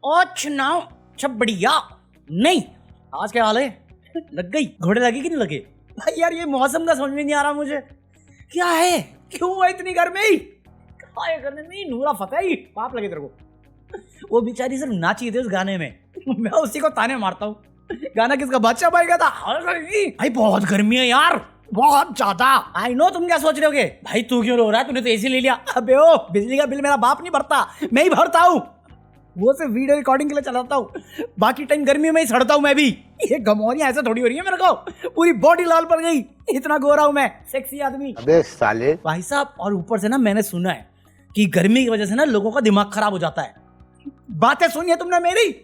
अच्छा नाउ बढ़िया। नहीं आज क्या हाल है? लग गई घोड़े लगे कि नहीं लगे? भाई यार ये मौसम का समझ में नहीं आ रहा मुझे, क्या है, क्यों है इतनी गर्मी? क्या करने में नूरा फतेही पाप लगे तेरे को। वो बेचारी सिर्फ नाची थी उस गाने में, मैं उसी को ताने मारता हूँ। गाना किसका? बादशाह भाई का था। भाई बहुत गर्मी है यार, बहुत ज्यादा। आई नो तुम क्या सोच रहे होगे, भाई तू क्यों रो रहा है, तूने तो एसी ले लिया। अबे ओ बिजली का बिल मेरा बाप नहीं भरता, मैं ही भरता हूँ। वो सिर्फ वीडियो रिकॉर्डिंग के लिए चलाता हूँ, बाकी टाइम गर्मी में ही सड़ता हूँ मैं भी। ये गमौरियां ऐसे थोड़ी हो रही है मेरे को, पूरी बॉडी लाल पड़ गई, इतना गोरा हूँ मैं, सेक्सी आदमी। अबे साले भाई साहब, और ऊपर से ना मैंने सुना है कि गर्मी की वजह से ना लोगों का दिमाग खराब हो जाता है। बातें सुनी है तुमने मेरी?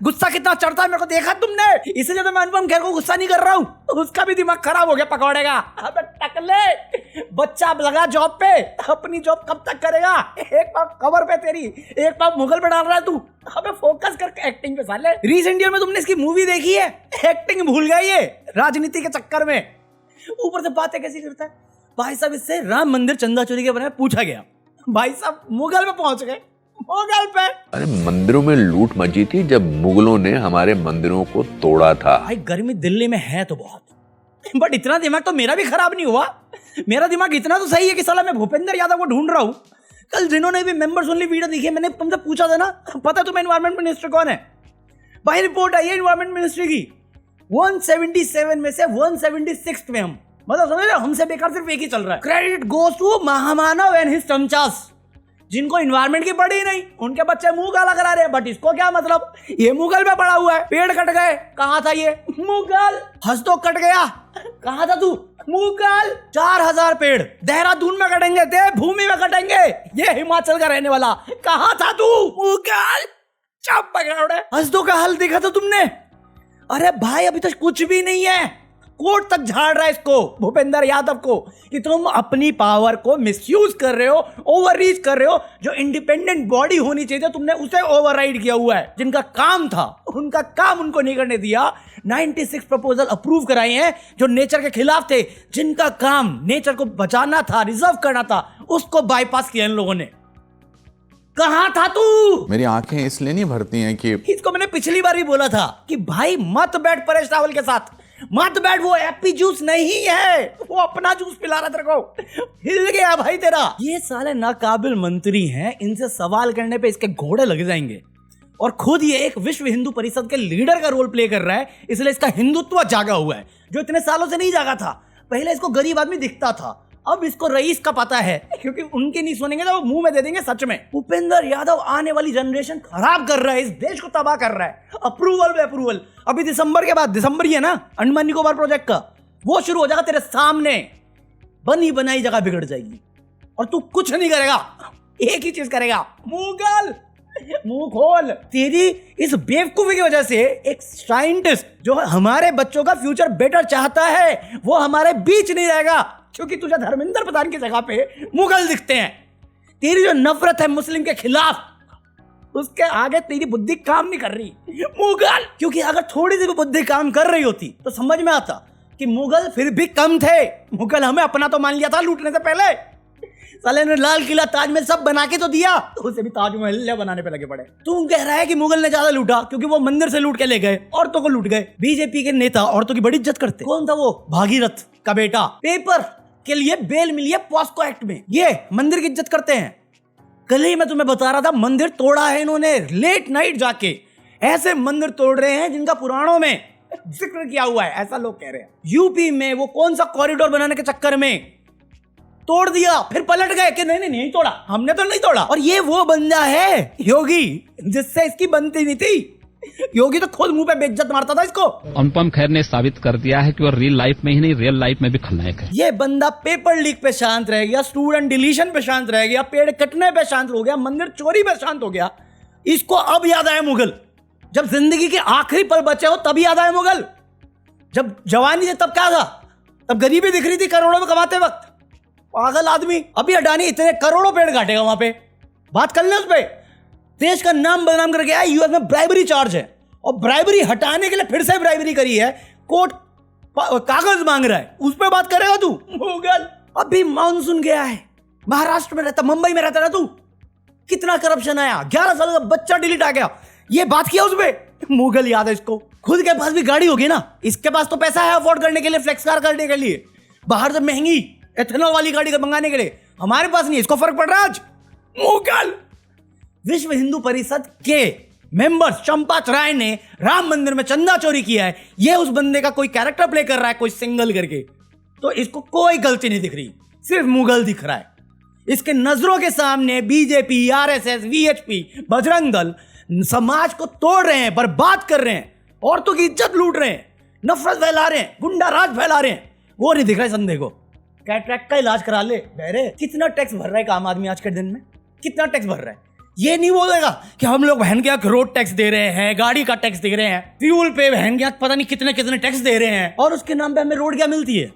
गुस्सा कितना चढ़ता है मेरे को देखा तुमने, इसलिए तो मैं अनुपम खेर को गुस्सा नहीं कर रहा हूँ, उसका भी दिमाग खराब हो गया पकौड़े का। अबे टकले, बच्चा लगा जॉब पे, अपनी जॉब कब तक करेगा? एक पाव कवर पे तेरी, एक पाव मुगल पे डाल रहा है तू। अबे फोकस कर एक्टिंग पे साले। रीसेंट ईयर में तुमने इसकी मूवी देखी है? एक्टिंग भूल गई है राजनीति के चक्कर में, ऊपर से बातें कैसी करता है। भाई साहब इससे राम मंदिर चंदा चोरी के बारे में पूछा गया, भाई साहब मुगल में पहुंच गए, मुगल पे। अरे मंदिरों में लूट मची थी जब मुगलों ने हमारे मंदिरों को तोड़ा था। भाई गर्मी दिल्ली में है तो बहुत, बट इतना दिमाग तो मेरा भी खराब नहीं हुआ। मेरा दिमाग इतना तो सही है कि साला मैं भूपेंद्र यादव को ढूंढ रहा हूँ। कल जिन्होंने भी मेंबर्स ओनली वीडियो देखी है, मैंने तुमसे पूछा था ना, पता तुम्हें एनवायरमेंट मिनिस्टर कौन है? भाई रिपोर्ट आई है एनवायरमेंट मिनिस्ट्री की, 177 में से 176 में हम, मतलब समझ रहे हो, हमसे बेकार सिर्फ एक ही चल रहा है। क्रेडिट गोस टू महामानव एंड हिज चमचास, जिनको इन्वायरमेंट की पड़ी नहीं, उनके बच्चे मुंह काला करा रहे हैं। बट इसको क्या मतलब, ये मुगल में पड़ा हुआ है। पेड़ कट गए, कहाँ था ये? मुगल। हंस तो कट गया, कहाँ था तू? मुगल। 4000 पेड़ देहरादून में कटेंगे, देवभूमि में कटेंगे, ये हिमाचल का रहने वाला, कहाँ था तू? मुगल। चप पकड़े। हंसदो का हाल देखा था तुमने? अरे भाई अभी तक कुछ भी नहीं है, कोर्ट तक झाड़ रहा है इसको, भूपेंद्र यादव को, कि तुम अपनी पावर को मिसयूज कर रहे हो, ओवररीच कर रहे हो। जो इंडिपेंडेंट बॉडी होनी चाहिए तुमने उसे ओवरराइड किया हुआ है। जिनका काम था उनका काम उनको नहीं करने दिया। 96 प्रपोजल अप्रूव कराए हैं जो नेचर के खिलाफ थे, जिनका काम नेचर को बचाना था, रिजर्व करना था, उसको बाईपास किया इन लोगों ने। कहाँ था तू? मेरी आंखें इसलिए नहीं भरती हैं कि इसको मैंने पिछली बार ही बोला था कि भाई मत बैठ परेश रावल के साथ, मत बैठ, वो एप्पी जूस नहीं है, वो अपना जूस पिला रहा तेरे को। हिल गया भाई तेरा। ये साले नाकाबिल मंत्री हैं, इनसे सवाल करने पे इसके घोड़े लग जाएंगे। और खुद ये एक विश्व हिंदू परिषद के लीडर का रोल प्ले कर रहा है, इसलिए इसका हिंदुत्व जागा हुआ है, जो इतने सालों से नहीं जागा था। पहले इसको गरीब आदमी दिखता था, अब इसको रईस का पता है, क्योंकि उनके नहीं सुनेंगे तो वो मुंह में दे देंगे सच में। भूपेंद्र यादव आने वाली जनरेशन खराब कर रहा है, इस देश को तबाह कर रहा है। अप्रूवल पे अप्रूवल, अभी दिसंबर के बाद, दिसंबर ही है ना अंडमान निकोबार प्रोजेक्ट का, वो शुरू हो जाएगा तेरे सामने, बनी बनाई जगह बिगड़ जाएगी और तू कुछ नहीं करेगा, एक ही चीज करेगा, मुगल। मुंह खोल। तेरी इस बेवकूफी की वजह से एक साइंटिस्ट जो हमारे बच्चों का फ्यूचर बेटर चाहता है, वो हमारे बीच नहीं रहेगा, क्योंकि तुझे धर्मेंद्र प्रधान की जगह पे मुगल दिखते हैं। तेरी जो नफरत है मुस्लिम के खिलाफ, उसके आगे तेरी बुद्धि काम नहीं कर रही, मुगल। क्योंकि अगर थोड़ी सी भी बुद्धि काम कर रही होती तो समझ में आता कि मुगल फिर भी कम थे। मुगल हमें अपना तो मान लिया था लूटने से पहले, साले ने लाल किला ताजमहल सब बना के तो दिया, उसे भी ताजमहल बनाने पे लगे पड़े। तू कह रहा है कि मुगल ने ज्यादा लूटा क्योंकि वो मंदिर से लूट के ले गए, औरतों को लूट गए। बीजेपी के नेता औरतों की बड़ी इज्जत करते। कौन था वो? भागीरथ का बेटा, पेपर के लिए बेल मिली है पॉस्को एक्ट में, ये मंदिर की इज्जत करते हैं। कल ही मैं तुम्हें बता रहा था, मंदिर तोड़ा है इन्होंने लेट नाइट जाके। ऐसे मंदिर तोड़ रहे हैं जिनका पुराणों में जिक्र किया हुआ है, ऐसा लोग कह रहे हैं। यूपी में वो कौन सा कॉरिडोर बनाने के चक्कर में तोड़ दिया, फिर पलट गए कि नहीं तोड़ा, हमने तो नहीं तोड़ा। और ये वो बंदा है योगी, जिससे इसकी बनती नहीं थी। योगी तो खुद मुंह पे बेइज्जत मारता था इसको। अनुपम खेर ने साबित कर दिया है कि वो रियल लाइफ में ही नहीं, रियल लाइफ में भी खलनायक है। ये बंदा पेपर लीक पे शांत रह गया, स्टूडेंट डिलीशन पे शांत रह गया, पेड़ कटने पे शांत हो गया, मंदिर चोरी पे शांत हो गया। इसको अब याद आया मुगल। जब जिंदगी के आखिरी पल बचे हो तब याद आया मुगल। जब जवानी थी तब क्या था? तब गरीबी दिख रही थी करोड़ों में कमाते वक्त। पागल आदमी। अभी अडानी इतने करोड़ों पेड़ काटेगा वहां पे, बात कर ले उस पे। देश का नाम बदनाम करके आया, यूएस में ब्राइबरी चार्ज है, और ब्राइबरी हटाने के लिए फिर से ब्राइबरी करी है, कोर्ट कागज मांग रहा है, उस पर बात करेगा तू? मुगल। अभी मानसून गया है, महाराष्ट्र में रहता, मुंबई में रहता ना तू, कितना करप्शन आया, 11 साल का बच्चा डिलीट आ गया। ये बात किया उसमें, मुगल याद है इसको। खुद के पास भी गाड़ी होगी ना, इसके पास तो पैसा है अफोर्ड करने के लिए, फ्लेक्स कार करने के लिए, बाहर से महंगी एथेनॉल वाली गाड़ी मंगाने के लिए। हमारे पास नहीं, इसको फर्क पड़ रहा है आज। मुगल। विश्व हिंदू परिषद के मेंबर्स चंपाच राय ने राम मंदिर में चंदा चोरी किया है, ये उस बंदे का कोई कैरेक्टर प्ले कर रहा है, कोई सिंगल करके, तो इसको कोई गलती नहीं दिख रही, सिर्फ मुगल दिख रहा है। इसके नजरों के सामने BJP, RSS, VHP, Bajrang Dal समाज को तोड़ रहे हैं, बर्बाद कर रहे हैं, औरतों की इज्जत लूट रहे हैं, नफरत फैला रहे हैं, गुंडा राज फैला रहे हैं। वो नहीं दिख रहा है संदेह को। कैटरैक्ट का इलाज करा ले बहरे। कितना टैक्स भर रहा है आम आदमी आज के दिन में, कितना टैक्स भर रहा है? ये नहीं बोलेगा कि हम लोग बहन के रोड टैक्स दे रहे हैं, गाड़ी का टैक्स दे रहे हैं, फ्यूल पे बहन के पता नहीं कितने कितने टैक्स दे रहे हैं, और उसके नाम पे हमें रोड क्या मिलती है?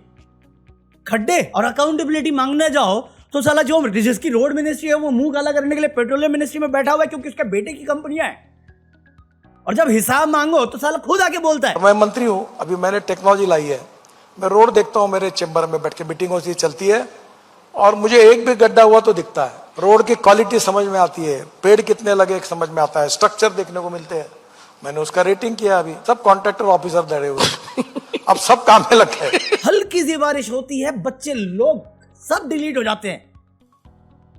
खड्डे। और अकाउंटेबिलिटी मांगने जाओ तो साला जो जिसकी रोड मिनिस्ट्री है वो मुंह काला करने के लिए पेट्रोलियम मिनिस्ट्री में बैठा हुआ है, क्योंकि उसके बेटे की कंपनियां हैं। और जब हिसाब मांगो तो साला खुद आके बोलता है। मैं मंत्री हूं, अभी मैंने टेक्नोलॉजी लाई है, मैं रोड देखता हूं, मेरे चेंबर में बैठ के मीटिंग होती चलती है, और मुझे एक भी गड्ढा हुआ तो दिखता है। रोड की क्वालिटी समझ में आती है, पेड़ कितने लगे समझ में आता है, स्ट्रक्चर देखने को मिलते हैं। मैंने उसका रेटिंग किया, अभी सब कॉन्ट्रैक्टर ऑफिसर डरे हुए अब सब काम में लग गए। हल्की सी बारिश होती है, बच्चे लोग सब डिलीट हो जाते हैं।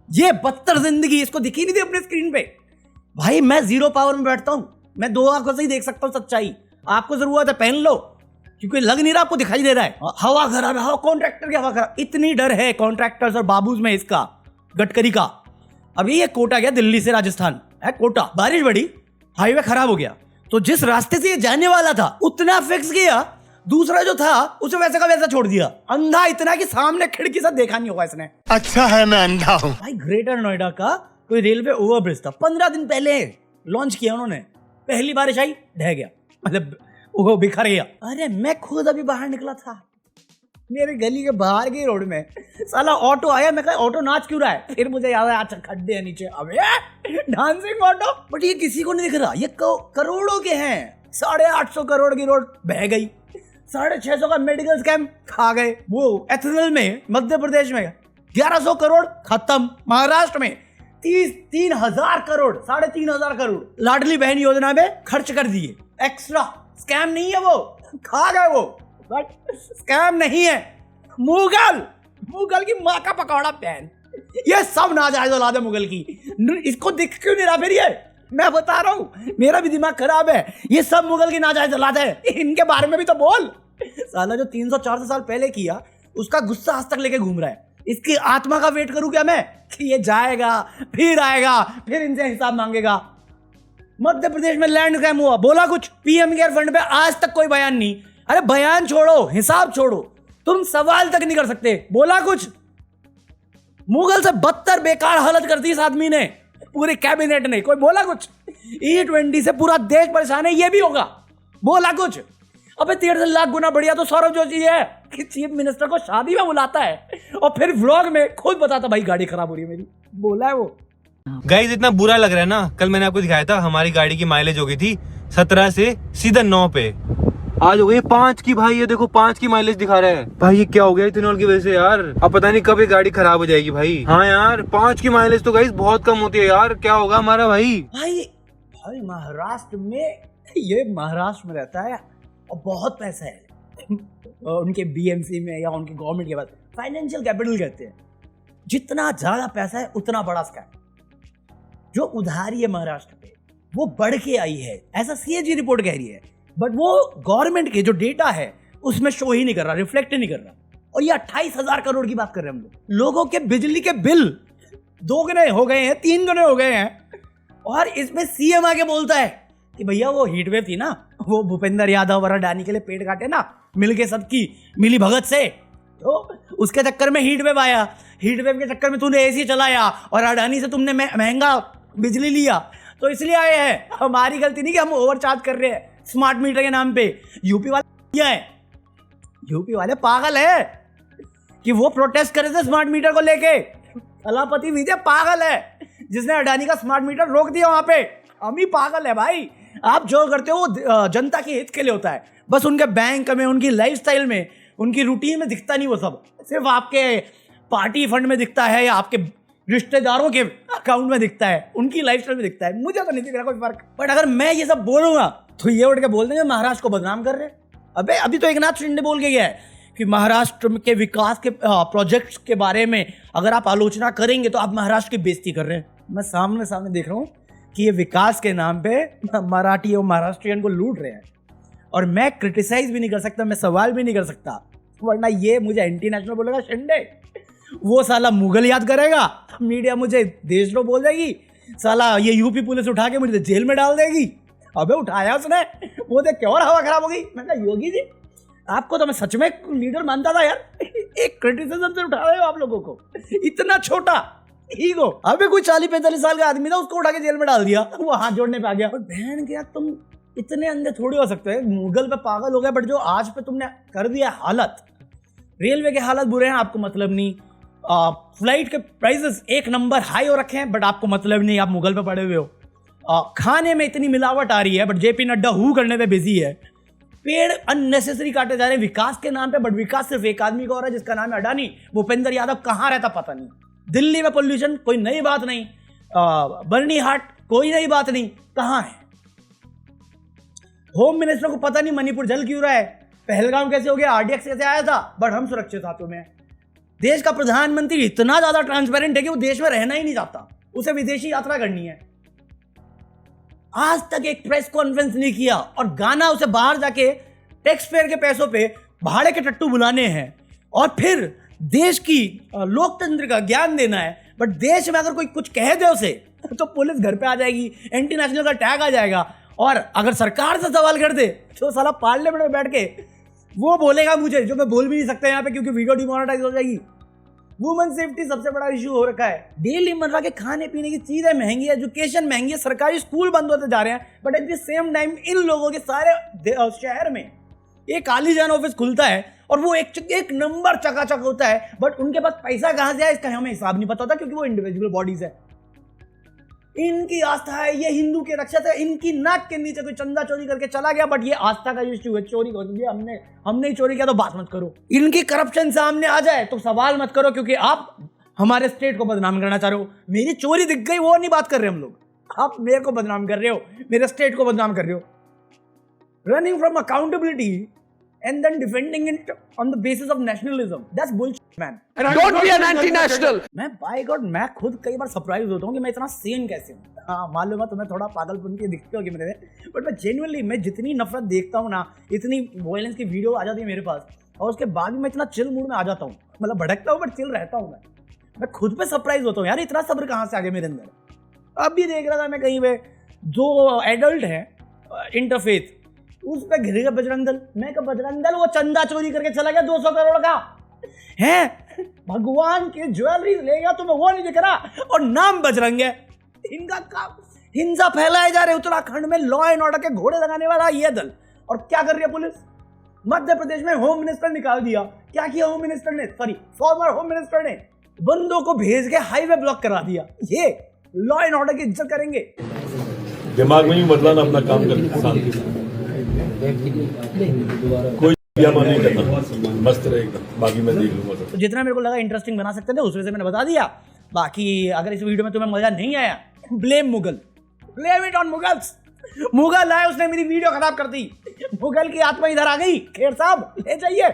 ये बदतर जिंदगी, इसको दिखी नहीं थी अपने स्क्रीन पे। भाई मैं जीरो पावर में बैठता हूं, मैं दो आंखों से ही देख सकता हूं सच्चाई। आपको जरूरत है पहन लो, क्योंकि लग नहीं रहा, आपको दिखाई दे रहा है। हवा खराब है, कॉन्ट्रैक्टर की हवा खराब। इतनी डर है कॉन्ट्रैक्टर्स और बाबूज में इसका, गडकरी का। अभी ये कोटा गया दिल्ली से राजस्थान है, कोटा, बारिश बढ़ी, हाईवे खराब हो गया, तो जिस रास्ते से ये जाने वाला था उतना फिक्स किया, दूसरा जो था उसे वैसे का वैसा छोड़ दिया। अंधा इतना कि सामने खिड़की से देखा नहीं होगा इसने। अच्छा है मैं अंधा हूं। भाई ग्रेटर नोएडा का कोई रेलवे ओवरब्रिज था, 15 दिन पहले लॉन्च किया उन्होंने, पहली बारिश आई ढह गया, मतलब वो बिखर गया। अरे मैं खुद अभी बाहर निकला था, मेरे गली के बाहर की रोड में साला ऑटो आया, मैं कहा ऑटो नाच क्यों रहा है? फिर मुझे याद आया अच्छा खड्डे हैं नीचे, अबे डांसिंग ऑटो। बट ये किसी को नहीं दिख रहा, ये करोड़ों के हैं। 850 करोड़ की रोड बह गई, 650 का मेडिकल स्कैम खा गए। वो एथेनॉल में मध्य प्रदेश में 1100 करोड़ खत्म। महाराष्ट्र में 3,000 करोड़, 3,500 करोड़ लाडली बहन योजना में खर्च कर दिए। एक्स्ट्रा स्कैम नहीं है वो, खा गए वो, बट स्कैम नहीं है। मुगल की माँ का पकौड़ा पैन, ये सब नाजायज औलाद है मुगल की। इसको दिख क्यों नहीं रहा फिर? ये मैं बता रहा हूं, मेरा भी दिमाग खराब है। ये सब मुगल की नाजायज औलाद है, इनके बारे में भी तो बोल। साला जो 300-400 साल पहले किया उसका गुस्सा आज तक लेके घूम रहा है। इसकी आत्मा का वेट करूं क्या मैं कि ये जाएगा फिर आएगा फिर इनसे हिसाब मांगेगा। मध्य प्रदेश में लैंड स्कैम हुआ, बोला कुछ? पीएम केयर फंड पे आज तक कोई बयान नहीं। अरे बयान छोड़ो, हिसाब छोड़ो, तुम सवाल तक नहीं कर सकते, बोला कुछ? मुगल से बदतर बेकार हालत कर दी इस आदमी ने, पूरे कैबिनेट ने। कोई बोला कुछ? E20 से पूरा देश परेशान है, ये भी होगा, बोला कुछ? अबे 1.5 लाख गुना बढ़िया तो सौरभ जोशी है कि चीफ मिनिस्टर को शादी में बुलाता है और फिर व्लॉग में खुद बताता भाई गाड़ी खराब हो रही है मेरी, बोला है वो। गाइस इतना बुरा लग रहा है ना, कल मैंने आपको दिखाया था हमारी गाड़ी की माइलेज हो गई थी 17 से सीधा 9 पे, आज हो गई 5 की। भाई ये देखो 5 की माइलेज दिखा रहा है। भाई ये क्या हो गया इथेनॉल की वजह से यार? अब पता नहीं कब ये गाड़ी खराब हो जाएगी भाई। हाँ यार 5 की माइलेज तो गाइस बहुत कम होती है यार, क्या होगा हमारा भाई? भाई महाराष्ट्र में, ये महाराष्ट्र में रहता है और बहुत पैसा है उनके बीएमसी में या उनके गवर्नमेंट के पास, फाइनेंशियल कैपिटल कहते हैं। जितना ज्यादा पैसा है उतना बड़ा स्कैम। जो उधारी है महाराष्ट्र पे वो बढ़ के आई है, ऐसा सीएजी रिपोर्ट कह रही है, बट वो गवर्नमेंट के जो डेटा है उसमें शो ही नहीं कर रहा, रिफ्लेक्ट नहीं कर रहा। और ये 28,000 करोड़ की बात कर रहे हैं हम लोग। लोगों के बिजली के बिल 2 गुने हो गए हैं, 3 गुने हो गए हैं, और इसमें सीएम आके बोलता है कि भैया वो हीट वेव थी ना, वो भूपेंद्र यादव और अडानी के लिए पेट काटे ना मिलके सबकी मिली भगत से, तो उसके चक्कर में हीट वेव आया। हीट वेव के चक्कर में तूने एसी चलाया और अडानी से तुमने महंगा बिजली लिया, तो इसलिए आए हैं। हमारी गलती नहीं कि हम ओवरचार्ज कर रहे हैं स्मार्ट मीटर के नाम पे। यूपी वाले पागल है कि वो प्रोटेस्ट करे थे स्मार्ट मीटर को लेके। थलापति विजय पागल है जिसने अडानी का स्मार्ट मीटर रोक दिया वहां पे। हम ही पागल है भाई। आप जो करते हो वो जनता के हित के लिए होता है, बस उनके बैंक में, उनकी लाइफस्टाइल में, उनकी रूटीन में दिखता नहीं वो सब, सिर्फ आपके पार्टी फंड में दिखता है या आपके रिश्तेदारों के अकाउंट में दिखता है, उनकी लाइफस्टाइल में दिखता है, मुझे तो नहीं दिख रहा कोई फर्क। बट अगर मैं ये सब बोलूंगा तो ये उठ के बोल देंगे महाराष्ट्र को बदनाम कर रहे हैं। अबे अभी तो एकनाथ शिंदे बोल के गया है कि महाराष्ट्र के विकास के प्रोजेक्ट्स के बारे में अगर आप आलोचना करेंगे तो आप महाराष्ट्र की बेइज्जती कर रहे हैं। मैं सामने देख रहा हूँ कि ये विकास के नाम पे मराठी और महाराष्ट्रियन को लूट रहे हैं, और मैं क्रिटिसाइज भी नहीं कर सकता, मैं सवाल भी नहीं कर सकता, वरना ये मुझे एंटी नेशनल बोलेगा शिंदे, वो साला मुगल याद करेगा, मीडिया मुझे देशद्रोह बोल देगी, साला ये यूपी पुलिस उठा के मुझे जेल में डाल देगी। अबे उठाया उसने, वो देख के और हवा खराब हो गई। मैं कहा योगी जी आपको तो मैं सच में लीडर मानता था यार, एक क्रिटिसिज्म से उठा रहे हो आप लोगों को, इतना छोटा ईगो। अबे कोई 40-45 साल का आदमी था, उसको उठा के जेल में डाल दिया, वो हाथ जोड़ने पे आ गया। और बहन के यार तुम इतने अंधे थोड़ी हो सकते हैं, मुगल पे पागल हो गए, बट जो आज पे तुमने कर दिया हालत, रेलवे के हालत बुरे हैं आपको मतलब नहीं, फ्लाइट के प्राइसेस 1 नंबर हाई हो रखे हैं बट आपको मतलब नहीं, आप मुगल पे पड़े हुए हो, खाने में इतनी मिलावट आ रही है बट जेपी नड्डा हु करने पे बिजी है, पेड़ अननेसेसरी काटे जा रहे हैं विकास के नाम पे, बट विकास सिर्फ एक आदमी का हो रहा है जिसका नाम है अडानी। भूपेंद्र यादव कहाँ रहता पता नहीं, दिल्ली में पोल्यूशन कोई नई बात नहीं, बर्नी हाट कोई नई बात नहीं, कहाँ है? होम मिनिस्टर को पता नहीं मणिपुर जल क्यों रहा है, पहलगाम कैसे हो गया, आरडीएक्स कैसे आया था, बट हम सुरक्षित हाथों में। देश का प्रधानमंत्री इतना ज्यादा ट्रांसपेरेंट है कि वो देश में रहना ही नहीं चाहता, उसे विदेशी यात्रा करनी है। आज तक एक प्रेस कॉन्फ्रेंस नहीं किया, और गाना उसे बाहर जाके टैक्स पेयर के पैसों पे भाड़े के टट्टू बुलाने हैं, और फिर देश की लोकतंत्र का ज्ञान देना है। बट देश में अगर कोई कुछ कह दे उसे तो पुलिस घर पे आ जाएगी, एंटी नेशनल का टैग आ जाएगा, और अगर सरकार से सवाल कर दे तो साला पार्लियामेंट में बैठ के वो बोलेगा मुझे जो मैं बोल भी नहीं सकता यहाँ पे, क्योंकि वीडियो डिमोनेटाइज हो जाएगी। वुमेन सेफ्टी सबसे बड़ा इशू हो रखा है, डेली मर्रा के खाने पीने की चीजें महंगी, एजुकेशन महंगी है, सरकारी स्कूल बंद होते जा रहे हैं, but at the same time in लोगों के सारे शहर में एक आलीशान ऑफिस खुलता है और वो एक नंबर चकाचक होता है, बट उनके पास पैसा कहां से आए इसका हमें हिसाब नहीं पता होता, क्योंकि वो इंडिविजुअल बॉडीज है। इनकी आस्था है ये हिंदू के रक्षक है, इनकी नाक के नीचे कोई चंदा चोरी करके चला गया, बट ये आस्था का इश्यू है, चोरी कर दिया हमने ही चोरी किया तो बात मत करो। इनकी करप्शन सामने आ जाए तो सवाल मत करो, क्योंकि आप हमारे स्टेट को बदनाम करना चाह रहे हो। मेरी चोरी दिख गई वो नहीं बात कर रहे हम लोग, आप मेरे को बदनाम कर रहे हो, मेरे स्टेट को बदनाम कर रहे हो। Running from accountability and then defending it on the basis of nationalism, that's bullshit man. Don't be an anti-national. मैं by God मैं खुद कई बार सरप्राइज होता हूँ कि मैं इतना सेन कैसे हूँ। हाँ मालूम है तुम्हें थोड़ा पागलपन के दिखते होगी मेरे में, बट मैं जेन्युइनली मैं जितनी नफरत देखता हूँ ना, इतनी वायलेंस की वीडियो आ जाती है मेरे पास, और उसके बाद भी मैं इतना चिल मूड में आ जाता हूँ, मतलब भड़कता हूँ बट चिल रहता हूँ। मैं खुद पे सरप्राइज होता हूँ यार, इतना सब्र कहाँ से आ गया मेरे अंदर। अब भी देख रहा था मैं कहीं पे 2 एडल्ट हैं इंटरफेथ, उस पे घिर गया बजरंग दल। मैं कहा बजरंग दल वो चंदा चोरी करके चला गया 200 करोड़ का है, भगवान के ज्वेलरी ले गया, तुम्हें वो नहीं दिख रहा, और नाम बजरंग है। इनका काम हिंसा फैलाए जा रहे उत्तराखंड में, लॉ एंड ऑर्डर के घोड़े लगाने वाला ये दल। और क्या कर रही है पुलिस? मध्य प्रदेश में होम मिनिस्टर निकाल दिया। क्या किया होम मिनिस्टर ने, सॉरी फॉर्मर होम मिनिस्टर ने, बंदों को भेज के हाईवे ब्लॉक करा दिया। ये लॉ एंड ऑर्डर की इज्जत करेंगे? दिमाग में भी बदला ना, अपना काम करके शांति से, कोई ड्रामा नहीं करना, मस्त रहेगा, बाकी मैं देख लूंगा। तो जितना मेरे को लगा इंटरेस्टिंग बना सकते थे उस वजह से मैंने बता दिया। बाकी अगर इस वीडियो में तुम्हें मजा नहीं आया, blame Mughal, blame it on Mughals. Mughal आए उसने मेरी वीडियो खराब कर दी, मुगल की आत्मा इधर आ गई, खेर साहब ले जाइए।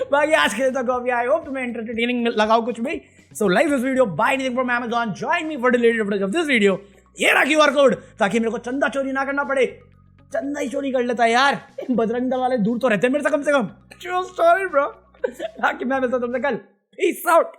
बाकी आज के तक आई होप तुम्हें एंटरटेनिंग लगाओ कुछ भी। So like this video, buy anything from Amazon, join me for the latest updates of this video. ये रहा QR कोड, ताकि मेरे को चंदा चोरी ना करना पड़े। चंदा ही चोरी कर लेता है यार, बजरंग दल वाले दूर तो रहते हैं मेरे से कम। True story bro. बाकी मैं मिलता हूं तुमसे कल, पीस आउट।